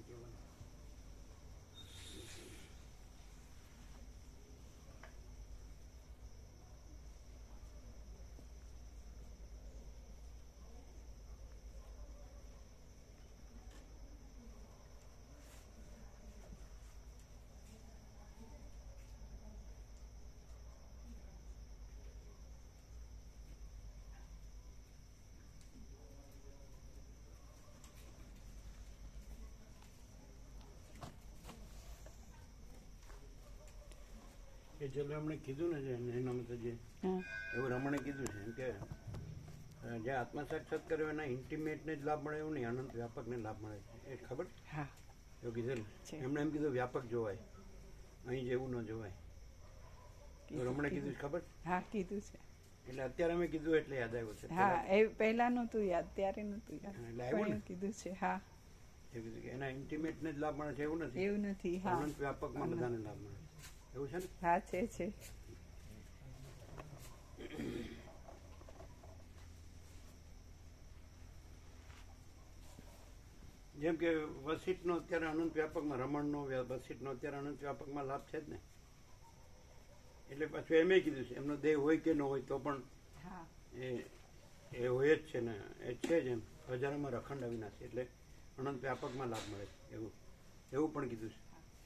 કહેવાનું. એ જે રમણે કીધું ને એના મતે જે એવું રમણે કીધું છે એમ કે જે આત્મા સાક્ષાત કર્યો એના ઇન્ટિમેટને જ લાભ મળે એવું નહીં, અનંત વ્યાપકને લાભ મળે છે. એ ખબર એવું કીધેલું. એમણે એમ કીધું વ્યાપક જોવાય, અહીં જેવું ન જોવાય. રમણે કીધું છે ખબર? હા, કીધું છે. એટલે અત્યારે અમે કીધું એટલે યાદ આવ્યું છે. હા, એ પહેલા નહોતું યાદ, ત્યારે નહોતું યાદ, એટલે આવ્યું ને કીધું છે. હા, એ કીધું કે એના ઇન્ટિમેટને જ લાભ મળે છે એવું નથી, એવું નથી. હા, અનંત વ્યાપકમાં બધાને લાભ મળે એવું છે ને. હા, છે. જેમ કે વસિષ્ઠનો અત્યારે અનંત વ્યાપકમાં, રમણનો વસિષ્ઠનો અત્યારે અનંત વ્યાપકમાં લાભ છે જ ને. એટલે પાછું એમ કીધું છે એમનો દેહ હોય કે ન હોય તો પણ એ હોય જ છે ને, એ છે જ એમ હજારોમાં અખંડ અવિનાશી, એટલે અનંત વ્યાપકમાં લાભ મળે છે એવું પણ કીધું છે.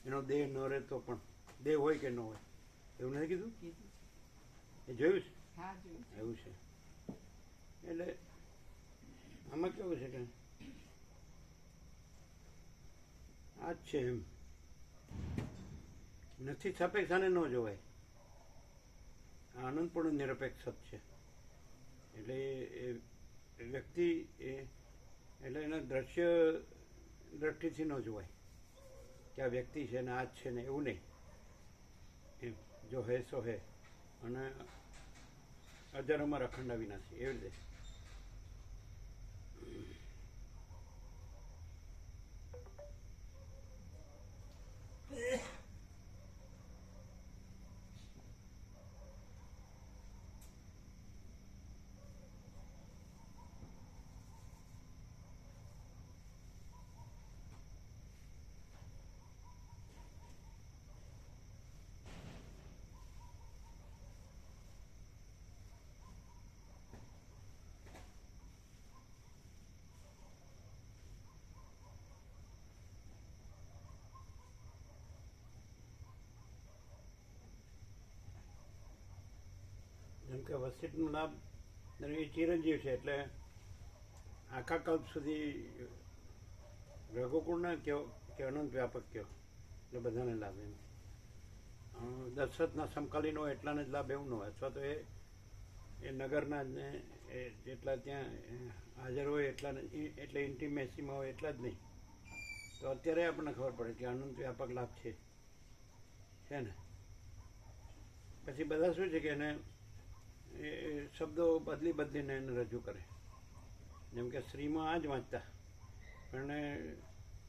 એનો દેહ ન રહે તો પણ દેહ હોય કે ન હોય એવું નથી કીધું. એ જોયું છે? એવું છે. એટલે આમાં કેવું છે કે આ જ છે એમ, નથી સાપેક્ષ આને ન જોવાય. આ આનંદપૂર્ણ નિરપેક્ષ સત છે. એટલે એ વ્યક્તિ એટલે એના દ્રષ્ટિથી ન જોવાય કે આ વ્યક્તિ છે ને આ જ છે ને એવું નહીં. એમ જો હે સો હે અને અજરમર અખંડ અવિનાશી એવી રીતે. જેમ કે વસિષ્ઠનો લાભ એ ચિરંજીવ છે એટલે આખા કલ્પ સુધી રઘુકુળના કયો કે અનંત વ્યાપક કયો એટલે બધાને લાભ એમ. દશરથના સમકાલીન હોય એટલાને જ લાભ એવું ન હોય, અથવા તો એ નગરના જ ને એ જેટલા ત્યાં હાજર હોય એટલાને, એટલે ઇન્ટિમેસીમાં હોય એટલા જ નહીં. તો અત્યારે આપણને ખબર પડે કે અનંત વ્યાપક લાભ છે ને. પછી બધા શું છે કે એને એ શબ્દો બદલીને એને રજૂ કરે. જેમ કે શ્રીમાં આ જ વાંચતા પણ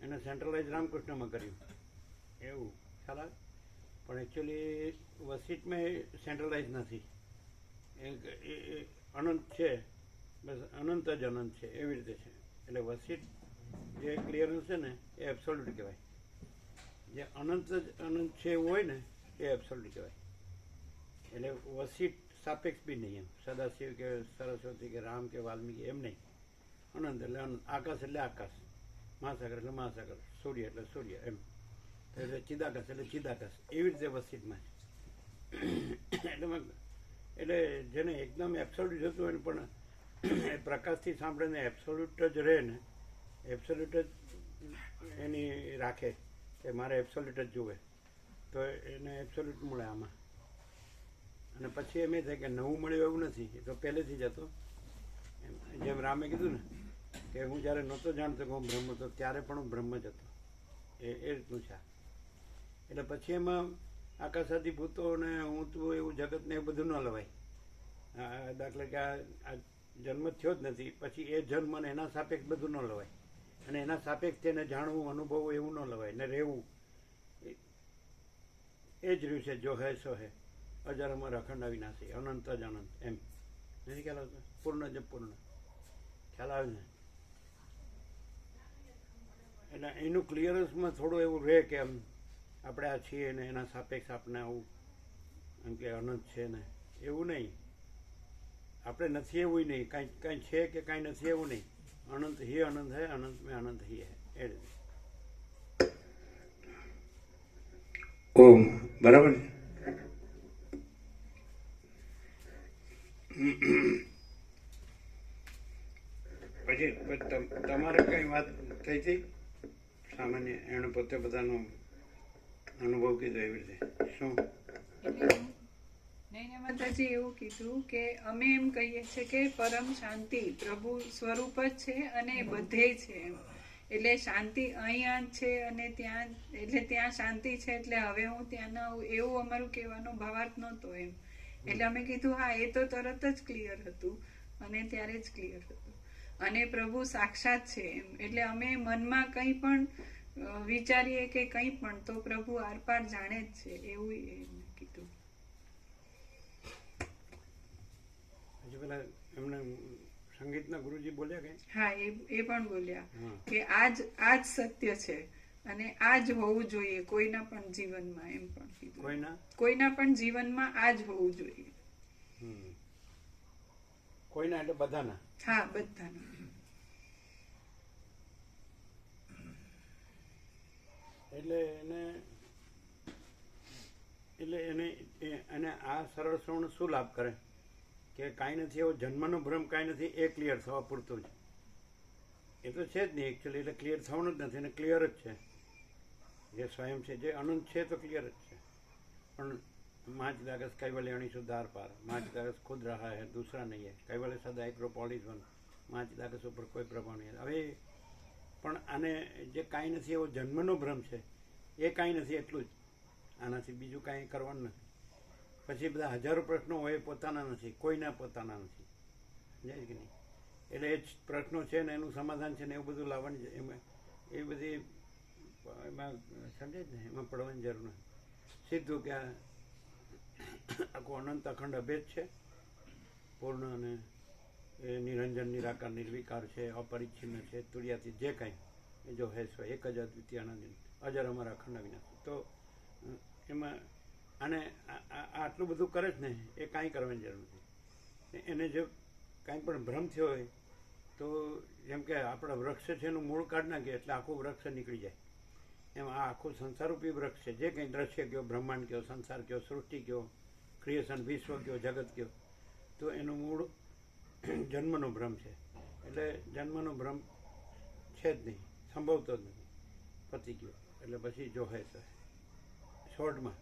એને સેન્ટ્રલાઇઝ રામકૃષ્ણમાં કર્યું એવું ખ્યાલ આવે. પણ એકચ્યુઅલી વસિષ્ઠમાં સેન્ટ્રલાઇઝ નથી, એ અનંત છે, બસ અનંત જ અનંત છે એવી રીતે છે. એટલે વસિષ્ઠ જે ક્લિયરન્સ છે ને એ એબ્સોલ્યુટ કહેવાય. જે અનંત જ અનંત છે એવું હોય ને એ એબ્સોલ્યુટ કહેવાય. એટલે વસિષ્ઠ સાપેક્ષ બી નહીં એમ, સદાશિવ કે સરસ્વતી કે રામ કે વાલ્મીકી એમ નહીં. અનંત એટલે અનંત, આકાશ એટલે આકાશ, મહાસાગર એટલે મહાસાગર, સૂર્ય એટલે સૂર્ય એમ, એટલે ચિદાકાશ એટલે ચિદાકાશ એવી રીતે વસિષ્ઠમાં એટલે જેને એકદમ એબ્સોલ્યુટ જતું હોય ને પણ એ પ્રકાશથી સાંભળીને એબ્સોલ્યુટ જ રહે ને, એબ્સોલ્યુટ જ એની રાખે કે મારે એબ્સોલ્યુટ જ જુએ, તો એને એબ્સોલ્યુટ મળે આમાં. અને પછી એમ થાય કે નવું મળ્યું એવું નથી, એ તો પહેલેથી જ હતો. જેમ રામે કીધું ને કે હું જ્યારે નહોતો જાણતો કે હું બ્રહ્મ હતો ત્યારે પણ હું બ્રહ્મ જ હતો, એ રીતનું છે. એટલે પછી એમાં આકાશાદી ભૂતો ને હું તું એવું જગતને એ બધું ન લવાય. દાખલા કે આ જન્મ થયો જ નથી, પછી એ જન્મ અને એના સાપેક્ષ બધું ન લવાય, અને એના સાપેક્ષ તેને જાણવું અનુભવવું એવું ન લવાય ને રહેવું એ જ રહ્યું છે. જો હે સો હે, અજરમર અખંડ અવિનાશી, અનંત જ અનંત એમ. નથી ખ્યાલ આવતો? પૂર્ણ જ પૂર્ણ ખ્યાલ આવે ને. એટલે એનું ક્લિયરન્સમાં થોડું એવું રહે કે આમ આપણે આ છીએ ને એના સાપેક્ષ આપણે આવું એમ કે અનંત છે ને એવું નહીં, આપણે નથી એવું નહીં, કાંઈ છે કે કાંઈ નથી એવું નહીં, અનંત હી અનંત હે, અનંત મેં અનંત હી હે એ રીતે. ઓમ બરાબર છે. પછી તમારે કઈ વાત થઈ હતી સામાન્ય એણે પોતે બધાનો અનુભવ કીધો એવી રીતે શું? નૈના માતાજી એવું કીધું કે અમે એમ કહીએ છીએ કે પરમ શાંતિ પ્રભુ સ્વરૂપ જ છે અને બધે છે એમ. એટલે શાંતિ અહીંયા જ છે અને ત્યાં, એટલે ત્યાં શાંતિ છે એટલે હવે હું ત્યાં ના આવું એવું અમારું કહેવાનો ભાવાર્થ નહોતો એમ. એટલે અમે કીધું હા એ તો તરત જ ક્લિયર હતું અને ત્યારે જ ક્લિયર હતું અને પ્રભુ સાક્ષાત છે એમ. એટલે અમે મનમાં કંઈ પણ વિચારીએ કે કંઈ પણ તો પ્રભુ આરપાર જાણે જ છે એવું એમને કીધું. હજી પેલા એમને સંગીતના ગુરુજી બોલ્યા કઈ? હા એ પણ બોલ્યા હા. કે આ જ સત્ય છે અને આ જ હોવું જોઈએ કોઈના પણ જીવનમાં એમ પણ કીધું. કોઈના પણ જીવનમાં આ જ હોવું જોઈએ. કોઈના એટલે બધાના? હા બધાના. એટલે એને આ સરળ શ્રવણ શું લાભ કરે કે કાંઈ નથી એવો જન્મનો ભ્રમ કાંઈ નથી એ ક્લિયર થવા પૂરતું જ. એ તો છે જ નહીં એકચ્યુઅલી, એટલે ક્લિયર થવાનું જ નથી અને ક્લિયર જ છે જે સ્વયં છે, જે અનંત છે તો ક્લિયર જ છે. પણ माँ चिदागस कैवल्याणी सुधार पार, माँ चिदागस खुद रहा है, दूसरा नहीं है, कैवल्य सदा एक पॉलिस वन, माँ चिदागस ઉપર કોઈ પ્રભાવ નહીં. હવે પણ આને જે કાંઈ નથી એવો જન્મનો ભ્રમ છે એ કાંઈ નથી એટલું જ, આનાથી બીજું કાંઈ કરવાનું નથી. પછી બધા હજારો પ્રશ્નો હોય પોતાના નથી, કોઈના પોતાના નથી, સમજાય કે નહીં? એટલે એ જ પ્રશ્નો છે ને એનું સમાધાન છે ને એવું બધું લાવવાની એમાં એ બધી એમાં સમજાય ને એમાં પડવાની જરૂર નથી. સીધું કે આખું અનંત અખંડ અભેદ છે, પૂર્ણ અને એ નિરંજન નિરાકાર નિર્વિકાર છે, અપરિચ્છિન્ન છે, તુર્યાથી જે કાંઈ એ જો હેસ્વ એક જ અદ્વિતીય આનંદ અજર અમારા અખંડ વિનાશ. તો એમાં આને આટલું બધું કરે જ ને એ કાંઈ કરવાની જરૂર નથી. એને જો કાંઈ પણ ભ્રમ થયો હોય તો જેમ કે આપણા વૃક્ષ છે એનું મૂળ કાઢ નાખીએ એટલે આખું વૃક્ષ નીકળી જાય. એમ આ આખું સંસારરૂપી વૃક્ષ છે, જે કંઈ દ્રશ્ય કયો, બ્રહ્માંડ કયો, સંસાર કયો, સૃષ્ટિ કયો, ક્રિએશન, વિશ્વ કયો, જગત કયો, તો એનું મૂળ જન્મનો ભ્રમ છે. એટલે જન્મનો ભ્રમ છે જ નહીં, સંભવતો જ નથી, પતી ગયો. એટલે પછી જો હે તો શોર્ટમાં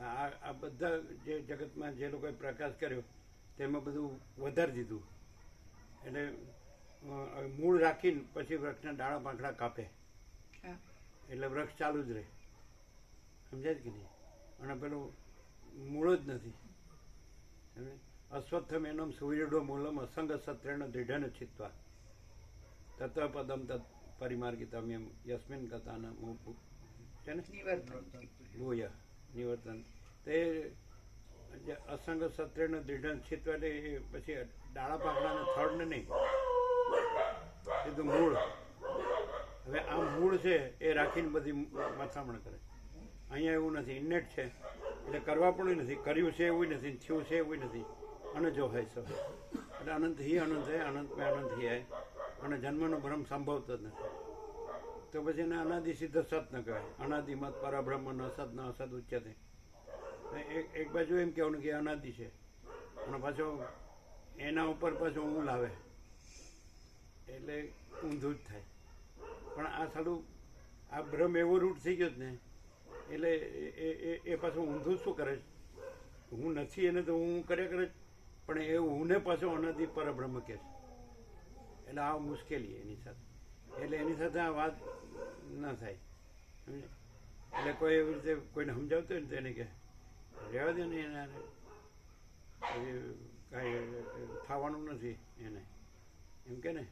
આ બધા જે જગતમાં જે લોકોએ પ્રકાશ કર્યો તેમાં બધું વધારી દીધું. એટલે મૂળ રાખીને પછી વૃક્ષના ડાળા પાંખડા કાપે એટલે વૃક્ષ ચાલુ જ રહે, સમજાય જ કે નહીં? અને પેલું મૂળ જ નથી. અશ્વત્થમ એનમ સુવીરડો મૂલમ અસંગ સત્રેણ દૃઢન ચિત્વા તત પદમ તત્ પરિમાર્ગિતમ એમ યસ્મિન કથાના છે ને ભૂય નિવર્તન. તે જે અસંગ સત્રેણ દૃઢન ચિત્વા એટલે એ પછી ડાળા પાંખડાને થડને નહીં, એ તો મૂળ. હવે આ મૂળ છે એ રાખીને બધી મથામણ કરે. અહીંયા એવું નથી, ઇન્નેટ છે એટલે કરવા પણ નથી, કર્યું છે એવું નથી, થયું છે એવું નથી. અને જો હોય સો એટલે અનંત હી અનંત હે, અનંત મેં અનંત હી હે. અને જન્મનો ભ્રમ સંભવતો જ નથી. તો પછી એને અનાદિ સિદ્ધ સત ન કહેવાય. અનાદિમત પરબ્રહ્મ ન સદ ન અસદ ઉચ્ચતે. એક બાજુ એમ કહેવાનું કે અનાદિ છે અને પાછો એના ઉપર પાછો હું લાવે એટલે ઊંધું જ થાય. પણ આ સારું આ ભ્રમ એવો રૂટ થઈ ગયો જ ને એટલે એ પાછું ઊંધું શું કરે છે? હું નથી એને તો હું કર્યા કરે, પણ એ હુંને પાછો અનાદિ પરબ્રહ્મ કહે છે. એટલે આ મુશ્કેલી એની સાથે, એટલે એની સાથે આ વાત ન થાય. સમજે? એટલે કોઈ એવી રીતે કોઈને સમજાવતું હોય ને તો એને કહે રહેવા દે ને, એને કાંઈ થવાનું નથી એને, એમ કે ને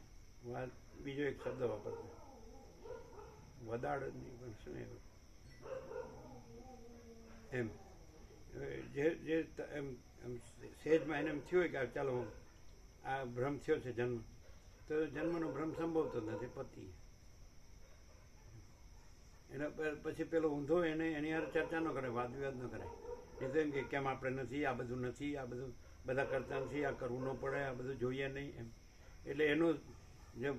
વાત. બીજો એક શબ્દ વાપરતો વદાડ નહીં પણ શું એમ જે એમ સહેજમાં એને એમ થયું હોય કે ચાલો આ ભ્રમ થયો છે જન્મ, તો જન્મનો ભ્રમ સંભવતો નથી, પતિ. એના પછી પેલો ઊંધો એને એની હારે ચર્ચા ન કરે, વાદ વિવાદ ન કરે. એ તો એમ કે કેમ આપણે નથી, આ બધું નથી, આ બધું બધા કરતા નથી, આ કરવું ન પડે, આ બધું જોઈએ નહીં એમ. એટલે એનું જે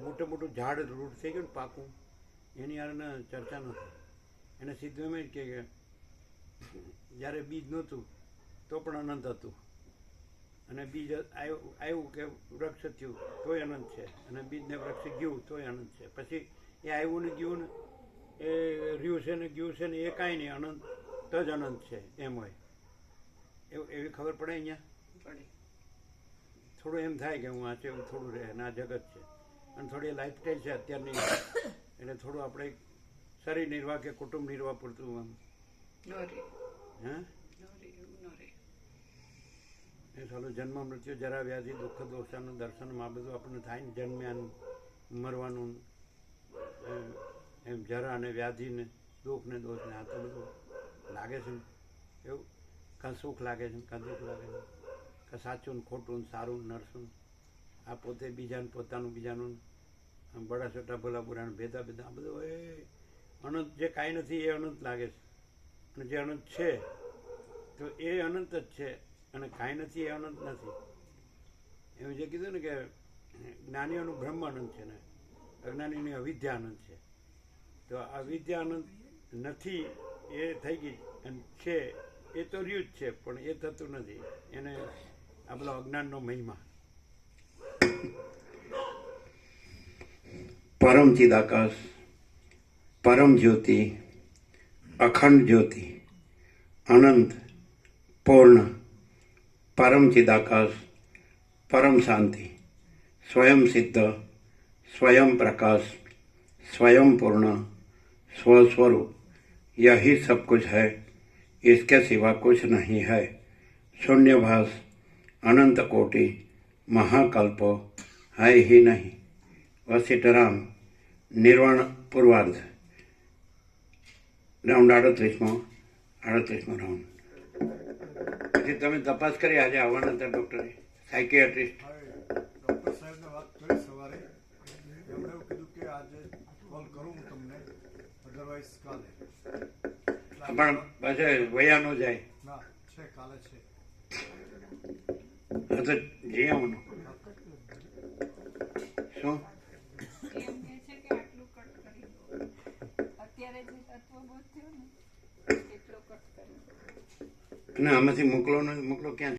મોટું ઝાડ રૂટ થઈ ગયું ને પાકું, એની હારે ચર્ચા ન થાય. એને સીધું એમ જ કે જ્યારે બીજ નહોતું તો પણ અનંત હતું, અને બીજ આવ્યું કે વૃક્ષ થયું તોય અનંત છે, અને બીજને વૃક્ષ ગયું તોય અનંત છે. પછી એ આવ્યું ને ગયું ને એ રહ્યું છે ને ગયું છે ને એ કાંઈ નહીં, અનંત જ અનંત છે એમ હોય. એવી ખબર પડે અહીંયા. થોડું એમ થાય કે હું આ છે એવું થોડું રહે, અને આ જગત છે, અને થોડી લાઈફસ્ટાઈલ છે અત્યારની, એટલે થોડું આપણે શરીર નિર્વાહ કે કુટુંબ નિર્વાહ પૂરતું આમ હે એ સાલું જન્મ મૃત્યુ જરા વ્યાધિ દુઃખ દોષાનું દર્શન આ બધું આપણને થાય ને, જન્મ્યાનું મરવાનું એમ જરા અને વ્યાધિ ને દુઃખ ને દોષ ને આ તો બધું લાગે છે ને એવું. કાં સુખ લાગે છે કાં દુઃખ લાગે છે, કાં સાચું ને ખોટું ને સારું ને નરસું, આ પોતે બીજાને પોતાનું બીજાનું બડા છોટા ભલા બુરા ભેદા ભેદા આ બધું એ અનંત જે કાંઈ નથી એ અનંત લાગે છે. અને જે અનંત છે તો એ અનંત જ છે, અને કાંઈ નથી એ અનંત નથી. એવું જે કીધું ને કે જ્ઞાનીઓનું બ્રહ્મ અનંત છે ને અજ્ઞાનીની અવિદ્યા અનંત છે. તો અવિદ્યા અનંત નથી એ થઈ ગઈ, અને છે એ તો રહ્યું જ છે, પણ એ થતું નથી. એને આ બધો અજ્ઞાનનો મહિમા. परम चिदाकाश, परम ज्योति, अखंड ज्योति, अनंत, पूर्ण, परम चिदाकाश, परम शांति, स्वयं सिद्ध, स्वयं प्रकाश, स्वयं पूर्ण, स्वस्वरूप, यही सब कुछ है, इसके सिवा कुछ नहीं है. शून्यभास, अनंत कोटि, महाकल्प है ही नहीं. वसिष्ठराम निर्वाण पूर्वार्ध રાઉન્ડ 38મો રાઉન્ડ. પછી તમે તપાસ કરી આજે આવવાના હતા ડૉક્ટરે, સાયકિયાટ્રિસ્ટ. ડૉક્ટર સાહેબને વાત કરી સવારે, એમણે એવું કીધું કે આજે કોલ કરું હું તમને, અધરવાઇઝ કાલે. પણ પાછળ વયા ન જાય. ના છે, કાલે છે. હા તો જઈ આવવાનું. શું એમ કહે છે કે આટલું કટ કરી દો, અત્યારે જે તત્વબોધ થયો ને એટલો કટ કરી દો. અને આમાંથી મોકલો ક્યાં?